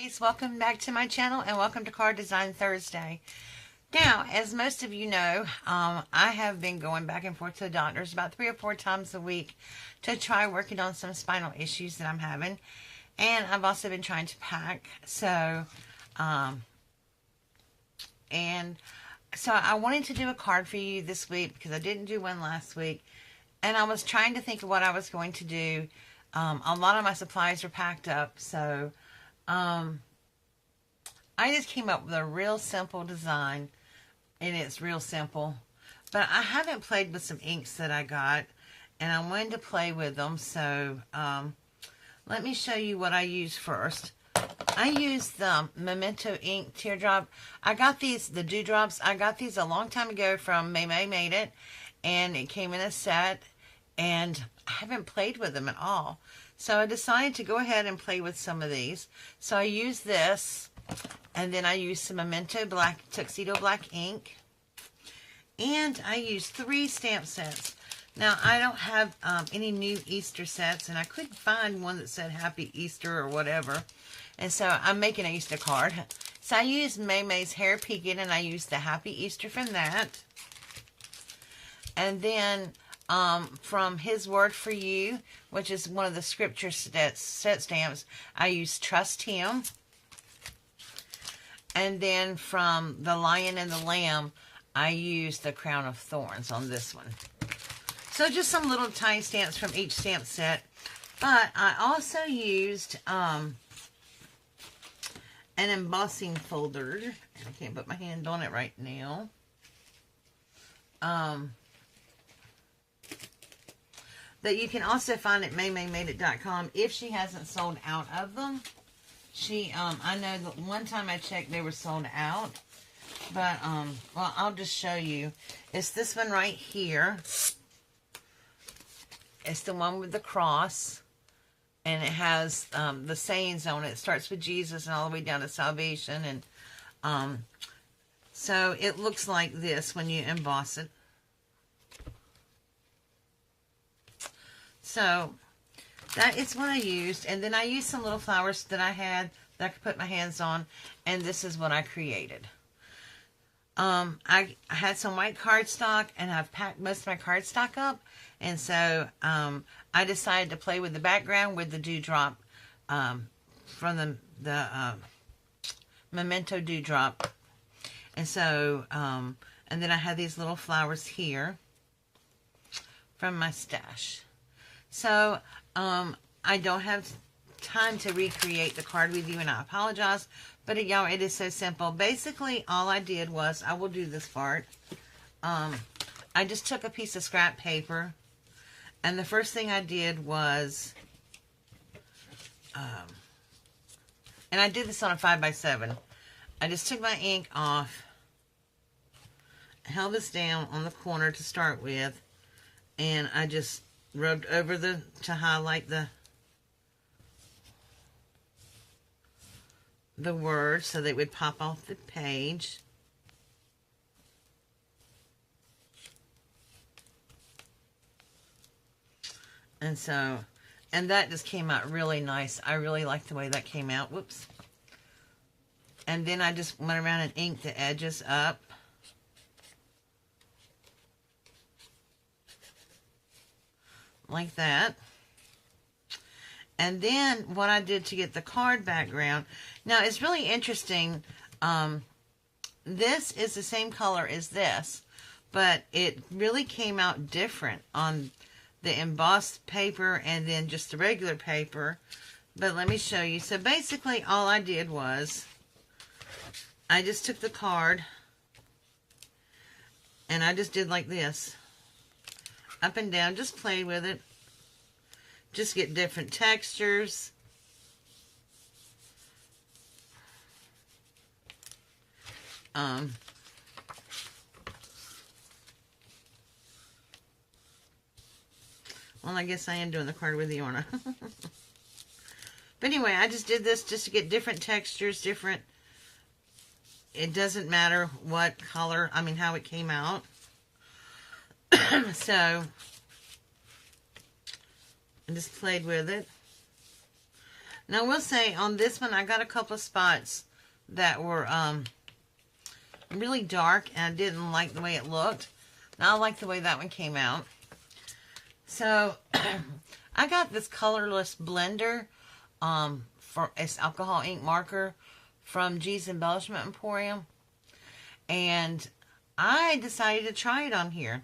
Guys, welcome back to my channel and welcome to Card Design Thursday. Now, as most of you know, I have been going back and forth to the doctors about 3 or 4 times a week to try working on some spinal issues that I'm having. And I've also been trying to pack. So I wanted to do a card for you this week because I didn't do one last week. And I was trying to think of what I was going to do. A lot of my supplies are packed up, so I just came up with a real simple design, and it's real simple. But I haven't played with some inks that I got, and I wanted to play with them, so let me show you what I use first. I used the Memento ink teardrop. I got these, the dewdrops, I got these a long time ago from May Made It, and it came in a set, and I haven't played with them at all. So I decided to go ahead and play with some of these. So I used this, and then I used some Memento Black, Tuxedo Black ink, and I used 3 stamp sets. Now, I don't have any new Easter sets, and I couldn't find one that said Happy Easter or whatever. And so I'm making an Easter card. So I used May's Hair Peeking, and I used the Happy Easter from that. And then from His Word for You, which is one of the scripture set stamps, I used Trust Him. And then from The Lion and the Lamb, I used the Crown of Thorns on this one. So just some little tiny stamps from each stamp set. But I also used an embossing folder. I can't put my hand on it right now. That you can also find at MayMayMadeIt.com if she hasn't sold out of them. I know that one time I checked they were sold out. But, well, I'll just show you. It's this one right here. It's the one with the cross. And it has the sayings on it. It starts with Jesus and all the way down to salvation. And so it looks like this when you emboss it. So that is what I used. And then I used some little flowers that I had that I could put my hands on. And this is what I created. I had some white cardstock, and I've packed most of my cardstock up. And so I decided to play with the background with the dewdrop from the Memento dewdrop. And so, and then I had these little flowers here from my stash. So, I don't have time to recreate the card with you, and I apologize. But, y'all, it is so simple. Basically, all I did was, I will do this part. I just took a piece of scrap paper, and the first thing I did was, and I did this on a 5x7. I just took my ink off, held this down on the corner to start with, and I just rubbed over to highlight the words so they would pop off the page. And so, and that just came out really nice. I really like the way that came out. Whoops. And then I just went around and inked the edges up. Like that. And then what I did to get the card background. Now, it's really interesting. This is the same color as this, but it really came out different on the embossed paper and then just the regular paper. But let me show you. So basically all I did was I just took the card and I just did like this. Up and down, just play with it. Just get different textures. Well, I guess I am doing the card with the aren't I? But anyway, I just did this just to get different textures, different. It doesn't matter what color, I mean, how it came out. So I just played with it. Now, I will say, on this one, I got a couple of spots that were really dark, and I didn't like the way it looked. Now, I like the way that one came out. So, I got this colorless blender for its alcohol ink marker from G's Embellishment Emporium. And I decided to try it on here.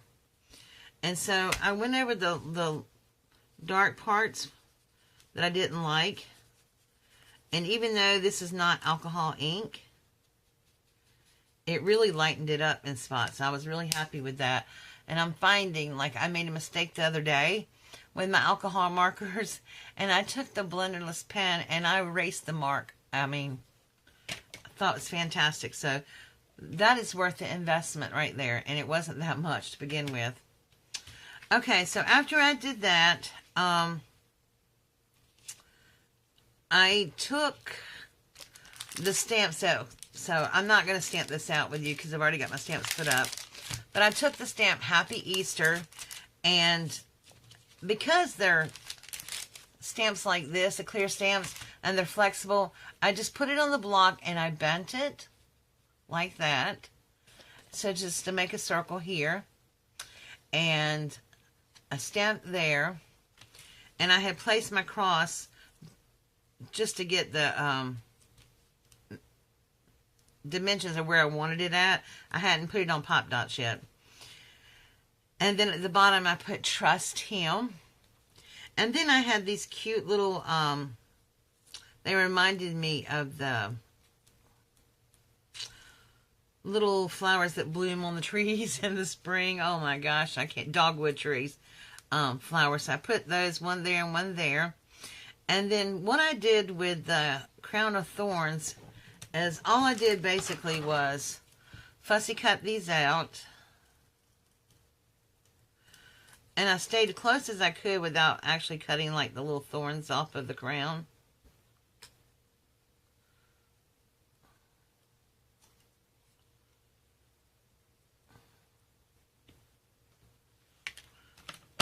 And so, I went over the dark parts that I didn't like. And even though this is not alcohol ink, it really lightened it up in spots. I was really happy with that. And I'm finding, like, I made a mistake the other day with my alcohol markers, and I took the blenderless pen and I erased the mark. I mean, I thought it was fantastic. So that is worth the investment right there, and it wasn't that much to begin with. Okay, so after I did that, I took the stamps out. So I'm not going to stamp this out with you because I've already got my stamps put up. But I took the stamp Happy Easter, and because they're stamps like this, the clear stamps, and they're flexible, I just put it on the block and I bent it like that. So just to make a circle here, and a stamp there, and I had placed my cross just to get the dimensions of where I wanted it at. I hadn't put it on Pop Dots yet. And then at the bottom I put Trust Him. And then I had these cute little, they reminded me of the little flowers that bloom on the trees in the spring. Oh my gosh, I can't, dogwood trees, flowers. So I put those, one there and one there. And then what I did with the Crown of Thorns is all I did basically was fussy cut these out. And I stayed as close as I could without actually cutting like the little thorns off of the crown.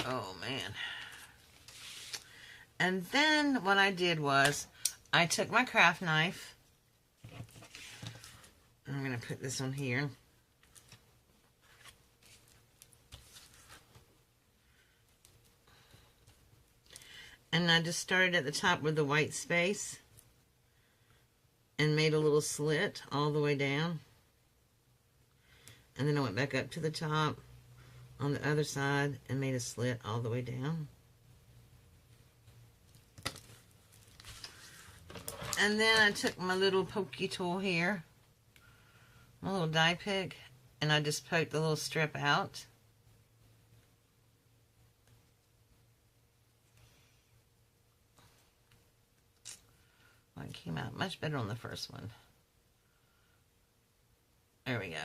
Oh man. And then what I did was I took my craft knife. I'm going to put this on here. And I just started at the top with the white space and made a little slit all the way down. And then I went back up to the top on the other side and made a slit all the way down. And then I took my little pokey tool here, my little die pick, and I just poked the little strip out. Well, it came out much better on the first one. There we go.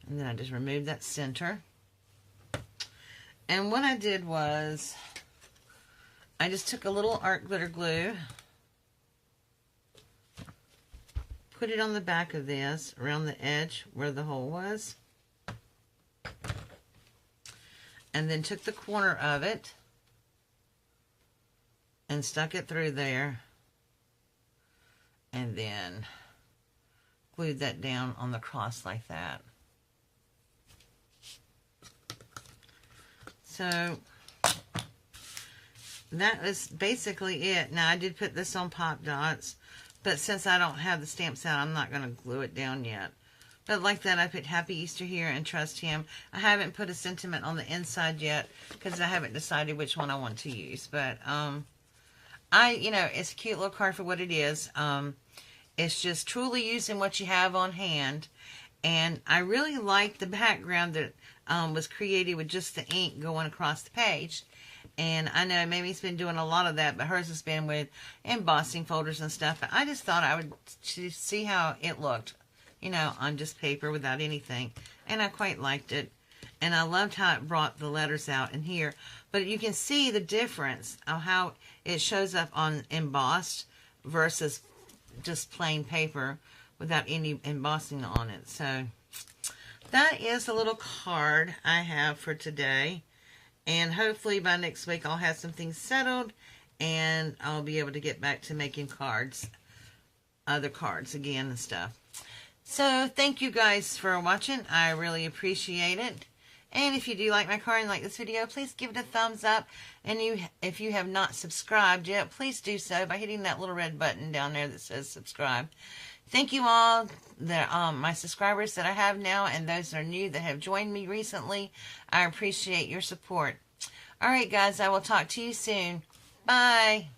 And then I just removed that center. And what I did was I just took a little art glitter glue, put it on the back of this, around the edge where the hole was, and then took the corner of it and stuck it through there, and then glued that down on the cross like that. So that is basically it. Now, I did put this on Pop Dots, but since I don't have the stamps out, I'm not going to glue it down yet. But like that, I put Happy Easter here and Trust Him. I haven't put a sentiment on the inside yet because I haven't decided which one I want to use. But, it's a cute little card for what it is. It's just truly using what you have on hand. And I really like the background that was created with just the ink going across the page. And I know Mamie's been doing a lot of that, but hers has been with embossing folders and stuff. But I just thought I would see how it looked, on just paper without anything. And I quite liked it. And I loved how it brought the letters out in here. But you can see the difference of how it shows up on embossed versus just plain paper without any embossing on it. So that is a little card I have for today. And hopefully by next week I'll have some things settled and I'll be able to get back to making cards, other cards again and stuff. So thank you guys for watching. I really appreciate it. And if you do like my card and like this video, please give it a thumbs up. And if you have not subscribed yet, please do so by hitting that little red button down there that says subscribe. Thank you all, my subscribers that I have now and those that are new that have joined me recently. I appreciate your support. All right, guys, I will talk to you soon. Bye.